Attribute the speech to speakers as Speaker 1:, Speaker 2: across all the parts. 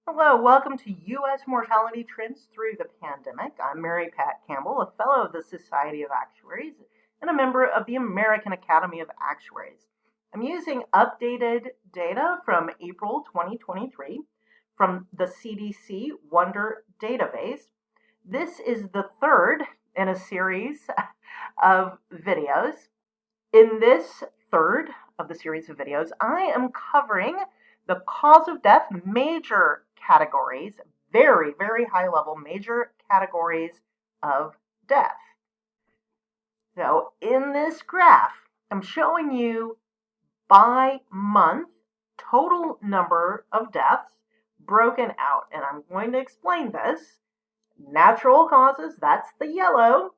Speaker 1: Hello, welcome to U.S. Mortality Trends Through the Pandemic. I'm Mary Pat Campbell, a fellow of the Society of Actuaries and a member of the American Academy of Actuaries. I'm using updated data from April 2023 from the CDC Wonder database. This is the third in a series of videos. In this third of the series of videos, I am covering the cause of death, major categories, very, very high level major categories of death. So in this graph, I'm showing you by month total number of deaths broken out. And I'm going to explain this. Natural causes, that's the yellow.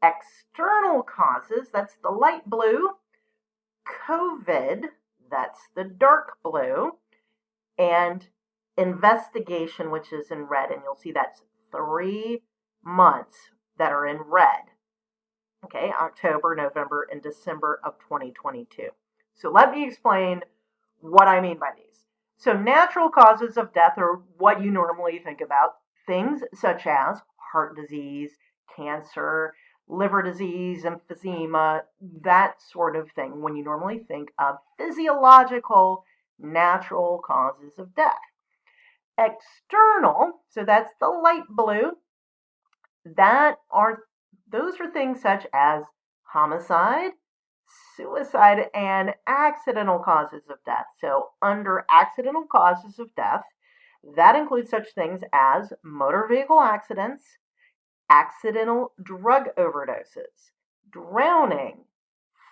Speaker 1: External causes, that's the light blue. COVID, that's the dark blue, and investigation, which is in red, and you'll see that's 3 months that are in red. Okay, October, November, and December of 2022. So let me explain what I mean by these. So natural causes of death are what you normally think about, things such as heart disease, cancer, liver disease, emphysema, that sort of thing, when you normally think of physiological, natural causes of death. External, so that's the light blue, those are things such as homicide, suicide, and accidental causes of death. So under accidental causes of death, that includes such things as motor vehicle accidents, accidental drug overdoses, drowning,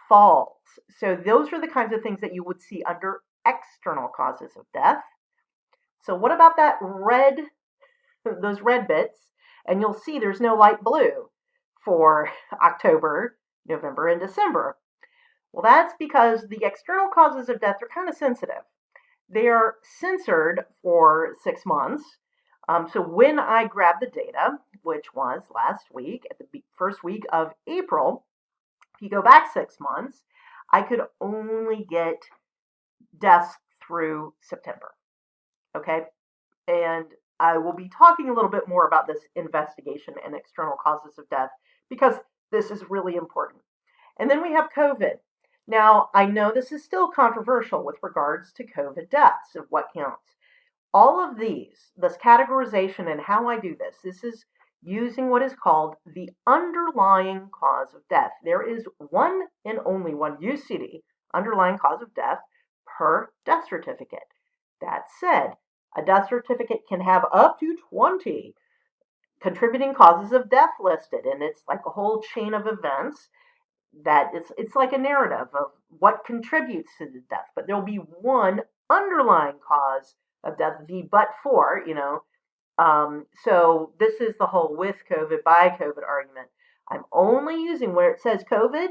Speaker 1: falls. So those are the kinds of things that you would see under external causes of death. So what about that red, those red bits? And you'll see there's no light blue for October, November, and December. Well, that's because the external causes of death are kind of sensitive. They are censored for 6 months. So when I grabbed the data, which was last week, at the first week of April, if you go back 6 months, I could only get deaths through September. Okay? And I will be talking a little bit more about this investigation and external causes of death because this is really important. And then we have COVID. Now, I know this is still controversial with regards to COVID deaths of what counts. All of these, this categorization and how I do this is using what is called the underlying cause of death. There is one and only one UCD, underlying cause of death, per death certificate. That said, a death certificate can have up to 20 contributing causes of death listed, and it's like a whole chain of events that it's like a narrative of what contributes to the death, but there'll be one underlying cause of death, the but for, so this is the whole with COVID, by COVID argument. I'm only using where it says COVID,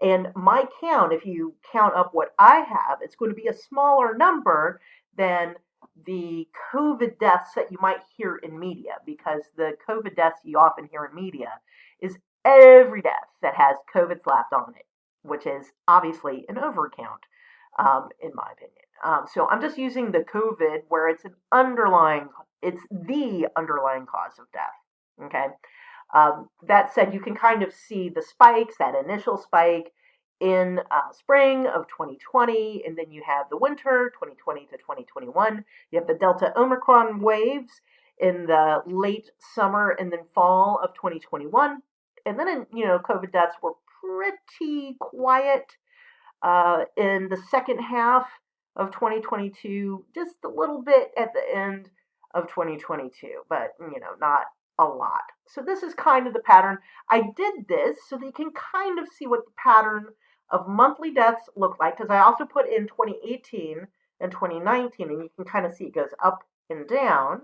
Speaker 1: and my count, if you count up what I have, it's going to be a smaller number than the COVID deaths that you might hear in media, because the COVID deaths you often hear in media is every death that has COVID slapped on it, which is obviously an overcount, in my opinion. So I'm just using the COVID where it's the underlying cause of death. Okay. That said, you can kind of see the spikes, that initial spike in spring of 2020, and then you have the winter 2020 to 2021. You have the Delta Omicron waves in the late summer and then fall of 2021. And then, COVID deaths were pretty quiet in the second half of 2022, just a little bit at the end of 2022, but, not a lot. So this is kind of the pattern. I did this so that you can kind of see what the pattern of monthly deaths look like, because I also put in 2018 and 2019, and you can kind of see it goes up and down.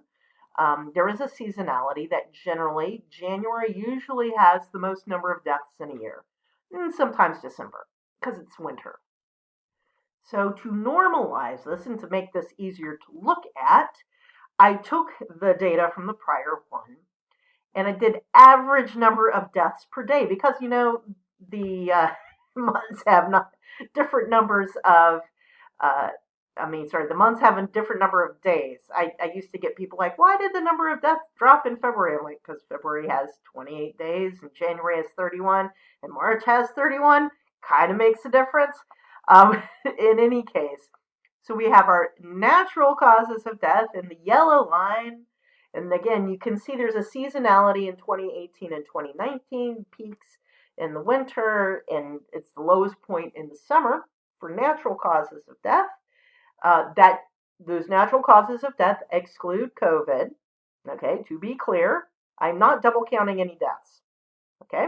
Speaker 1: There is a seasonality that generally January usually has the most number of deaths in a year, and sometimes December because it's winter. So to normalize this and to make this easier to look at, I took the data from the prior one and I did average number of deaths per day because, the months have different numbers of the months have a different number of days. I used to get people like, why did the number of deaths drop in February? I'm like, because February has 28 days and January has 31 and March has 31. Kind of makes a difference. In any case, so we have our natural causes of death in the yellow line. And again, you can see there's a seasonality in 2018 and 2019, peaks in the winter, and it's the lowest point in the summer for natural causes of death. That those natural causes of death exclude COVID. Okay, to be clear, I'm not double counting any deaths. Okay,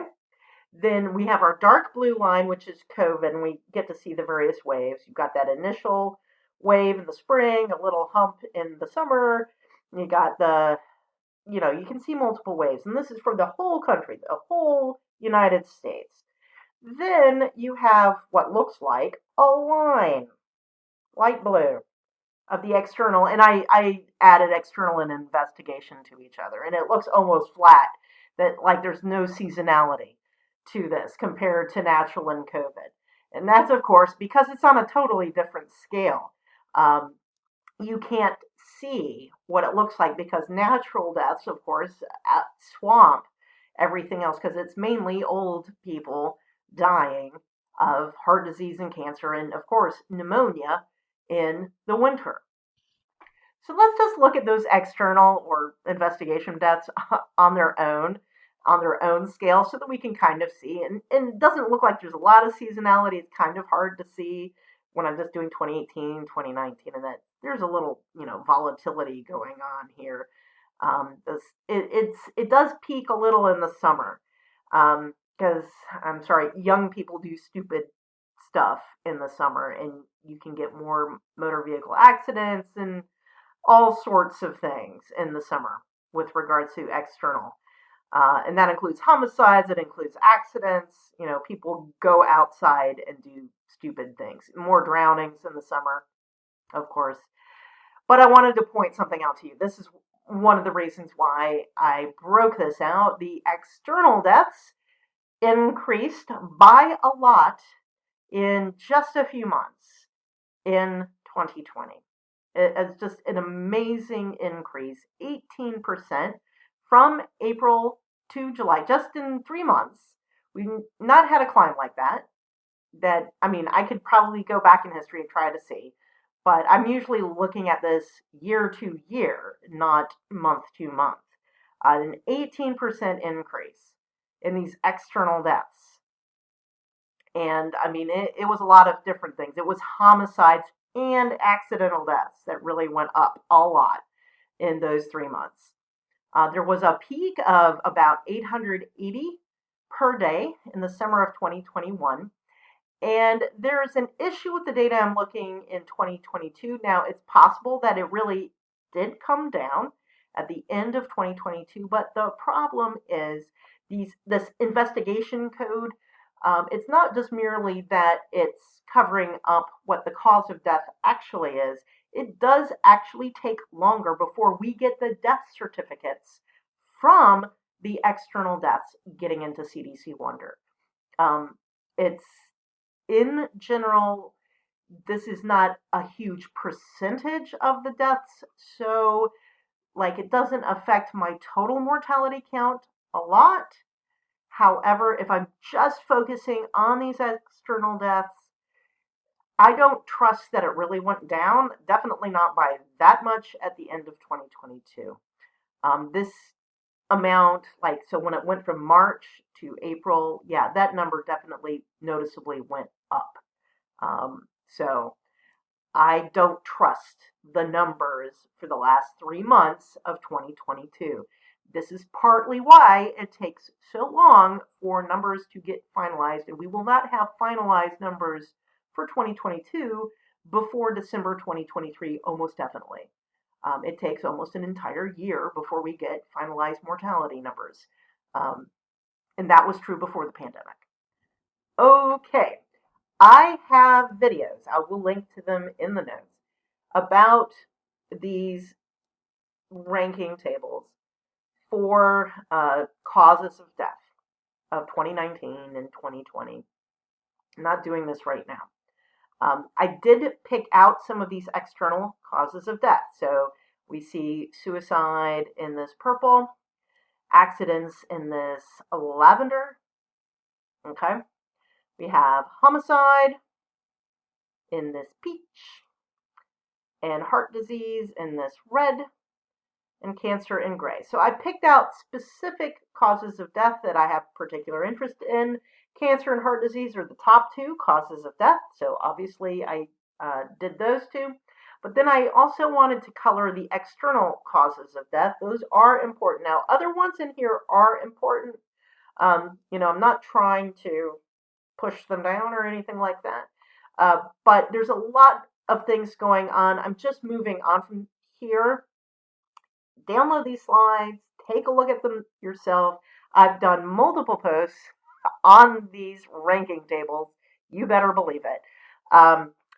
Speaker 1: then we have our dark blue line, which is COVID, and we get to see the various waves. You've got that initial wave in the spring, a little hump in the summer. You got you can see multiple waves, and this is for the whole country, the whole United States. Then you have what looks like a line, light blue, of the external, and I added external and investigation to each other, and it looks almost flat, that like there's no seasonality to this compared to natural and COVID. And that's, of course, because it's on a totally different scale. Um, you can't see what it looks like because natural deaths, of course, swamp everything else because it's mainly old people dying of heart disease and cancer, and of course, pneumonia in the winter. So let's just look at those external or investigation deaths on their own scale, so that we can kind of see. And it doesn't look like there's a lot of seasonality. It's kind of hard to see when I'm just doing 2018, 2019, and that there's a little, volatility going on here. It does peak a little in the summer, because I'm sorry, young people do stupid stuff in the summer, and you can get more motor vehicle accidents and all sorts of things in the summer with regards to external. And that includes homicides, it includes accidents. People go outside and do stupid things. More drownings in the summer, of course. But I wanted to point something out to you. This is one of the reasons why I broke this out. The external deaths increased by a lot in just a few months in 2020. It's just an amazing increase, 18% from April to July, just in 3 months. We've not had a climb like that. I could probably go back in history and try to see, but I'm usually looking at this year to year, not month to month. An 18% increase in these external deaths. And it was a lot of different things. It was homicides and accidental deaths that really went up a lot in those 3 months. There was a peak of about 880 per day in the summer of 2021. And there's an issue with the data I'm looking in 2022. Now, it's possible that it really did come down at the end of 2022, but the problem is this investigation code. It's not just merely that it's covering up what the cause of death actually is. It does actually take longer before we get the death certificates from the external deaths getting into CDC Wonder. It's in general, this is not a huge percentage of the deaths, so it doesn't affect my total mortality count a lot. However, if I'm just focusing on these external deaths, I don't trust that it really went down, definitely not by that much at the end of 2022. This amount, so when it went from March to April, yeah, that number definitely noticeably went up. So I don't trust the numbers for the last 3 months of 2022. This is partly why it takes so long for numbers to get finalized, and we will not have finalized numbers for 2022 before December 2023, almost definitely. It takes almost an entire year before we get finalized mortality numbers. And that was true before the pandemic. Okay, I have videos, I will link to them in the notes, about these ranking tables for causes of death of 2019 and 2020. I'm not doing this right now. I did pick out some of these external causes of death. So we see suicide in this purple, accidents in this lavender. Okay. We have homicide in this peach, and heart disease in this red, and cancer in gray. So I picked out specific causes of death that I have particular interest in. Cancer and heart disease are the top two causes of death, so obviously I did those two. But then I also wanted to color the external causes of death. Those are important. Now, other ones in here are important. I'm not trying to push them down or anything like that. But there's a lot of things going on. I'm just moving on from here. Download these slides, take a look at them yourself. I've done multiple posts on these ranking tables. You better believe it.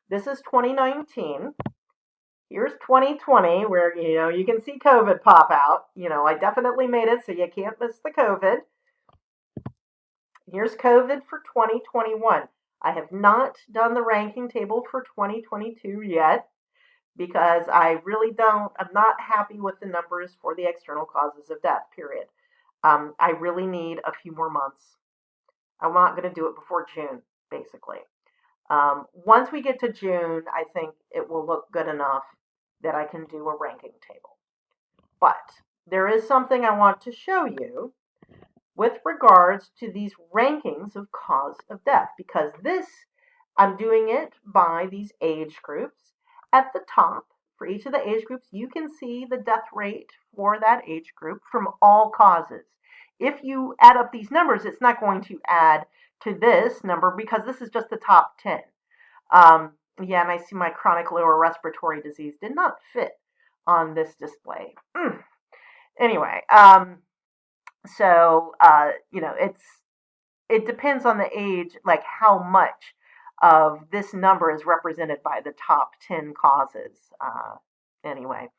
Speaker 1: This is 2019. Here's 2020, where you can see COVID pop out. I definitely made it, so you can't miss the COVID. Here's COVID for 2021. I have not done the ranking table for 2022 yet, because I'm not happy with the numbers for the external causes of death, period. I really need a few more months. I'm not going to do it before June, basically. Once we get to June, I think it will look good enough that I can do a ranking table. But there is something I want to show you with regards to these rankings of cause of death, because I'm doing it by these age groups. At the top, for each of the age groups, you can see the death rate for that age group from all causes. If you add up these numbers, it's not going to add to this number because this is just the top 10. Yeah, and I see my chronic lower respiratory disease did not fit on this display. Anyway, so it depends on the age, like how much of this number is represented by the top 10 causes. Anyway,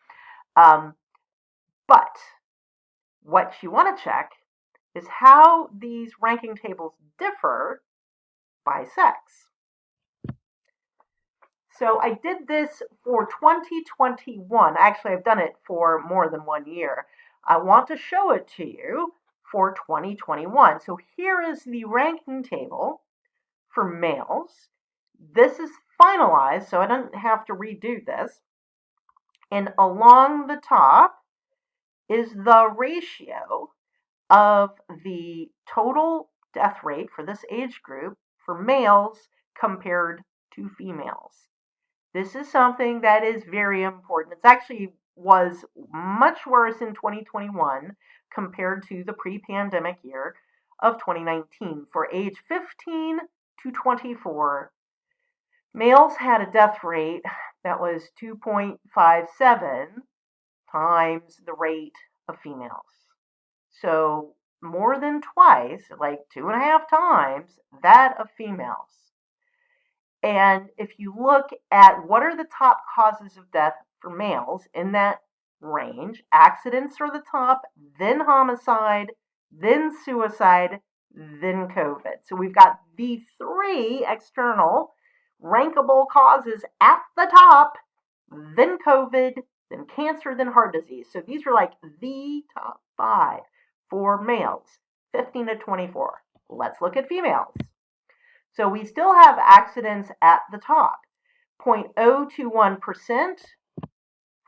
Speaker 1: but what you want to check is how these ranking tables differ by sex. So I did this for 2021. Actually, I've done it for more than 1 year. I want to show it to you for 2021. So here is the ranking table for males. This is finalized, so I don't have to redo this. And along the top is the ratio of the total death rate for this age group for males compared to females. This is something that is very important. It actually was much worse in 2021 compared to the pre-pandemic year of 2019. For age 15 to 24, males had a death rate that was 2.57 times the rate of females. So more than twice, like 2.5 times, that of females. And if you look at what are the top causes of death for males in that range, accidents are the top, then homicide, then suicide, then COVID. So we've got the 3 external rankable causes at the top, then COVID, then cancer, then heart disease. So these are like the top 5 for males, 15 to 24. Let's look at females. So we still have accidents at the top. 0.021%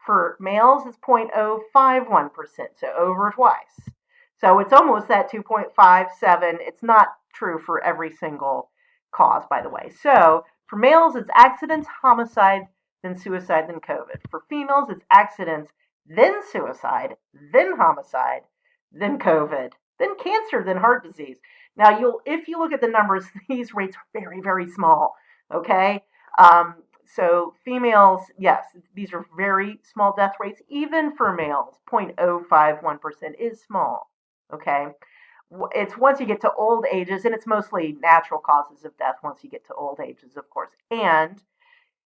Speaker 1: for males is 0.051%, so over twice. So it's almost that 2.57. It's not true for every single cause, by the way. So for males, it's accidents, homicide, then suicide, then COVID. For females, it's accidents, then suicide, then homicide, then COVID, then cancer, then heart disease. Now, if you look at the numbers, these rates are very, very small, okay? So females, yes, these are very small death rates. Even for males, 0.051% is small, okay? It's once you get to old ages, and it's mostly natural causes of death once you get to old ages, of course. And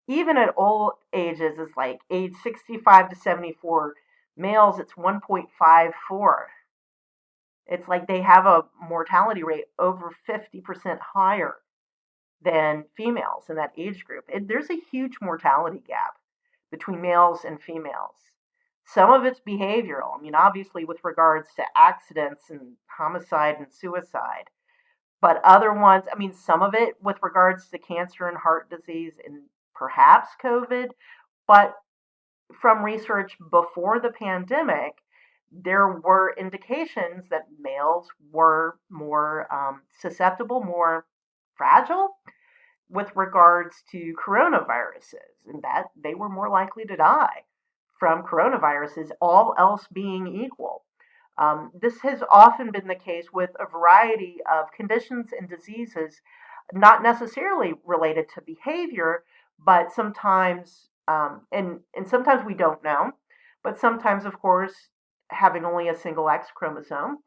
Speaker 1: even at old ages, it's like age 65 to 74, males, it's 1.54. It's like they have a mortality rate over 50% higher than females in that age group. There's a huge mortality gap between males and females. Some of it's behavioral. I mean, obviously, with regards to accidents and homicide and suicide, but other ones, I mean, some of it with regards to cancer and heart disease and perhaps COVID. But from research before the pandemic, there were indications that males were more susceptible, more fragile with regards to coronaviruses, and that they were more likely to die from coronaviruses, all else being equal. This has often been the case with a variety of conditions and diseases, not necessarily related to behavior, but sometimes, and sometimes we don't know, but sometimes, of course, having only a single X chromosome,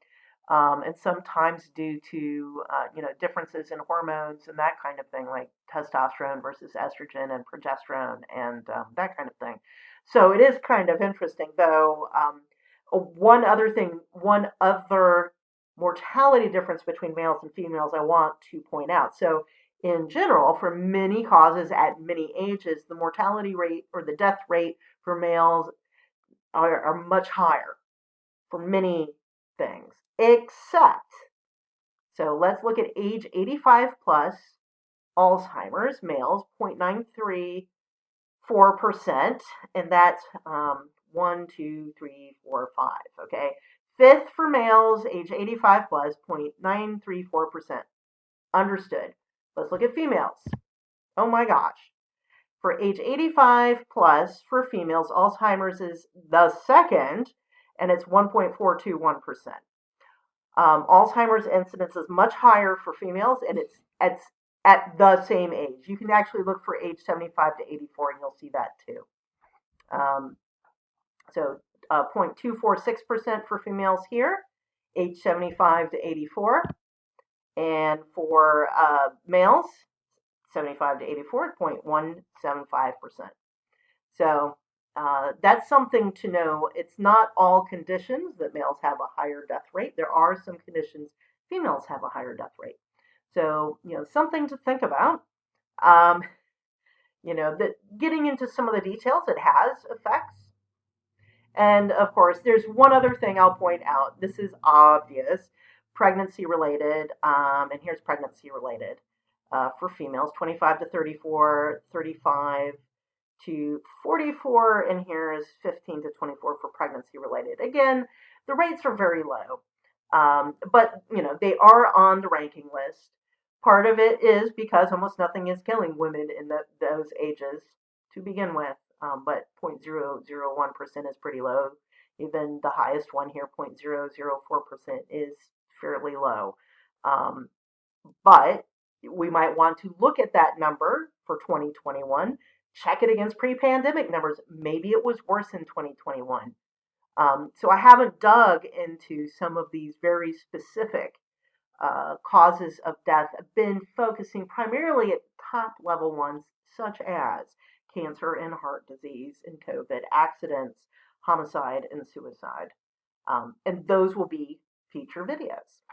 Speaker 1: and sometimes due to differences in hormones and that kind of thing, like testosterone versus estrogen and progesterone and that kind of thing. So it is kind of interesting, though. One other mortality difference between males and females I want to point out. So in general, for many causes at many ages, the mortality rate or the death rate for males are much higher for many things, except, so let's look at age 85 plus, Alzheimer's, males, 0.934%, and that's 1, 2, 3, 4, 5, okay? Fifth for males, age 85 plus, 0.934%. Understood. Let's look at females. Oh my gosh. For age 85 plus for females, Alzheimer's is the second, and it's 1.421%. Alzheimer's incidence is much higher for females, and it's at the same age. You can actually look for age 75 to 84, and you'll see that too. So 0.246% for females here, age 75 to 84. And for males, 75 to 84, 0.175%. So that's something to know. It's not all conditions that males have a higher death rate. There are some conditions females have a higher death rate. So, something to think about. That getting into some of the details, it has effects. And of course, there's one other thing I'll point out. This is obvious, pregnancy related, and here's pregnancy related for females, 25 to 34, 35 to 44, and here is 15 to 24 for pregnancy related. Again, the rates are very low, but they are on the ranking list. Part of it is because almost nothing is killing women in those ages to begin with, but 0.001% is pretty low. Even the highest one here, 0.004%, is fairly low. But we might want to look at that number for 2021, check it against pre-pandemic numbers. Maybe it was worse in 2021. So I haven't dug into some of these very specific causes of death. I've been focusing primarily at top level ones, such as cancer and heart disease and COVID, accidents, homicide, and suicide. And those will be future videos.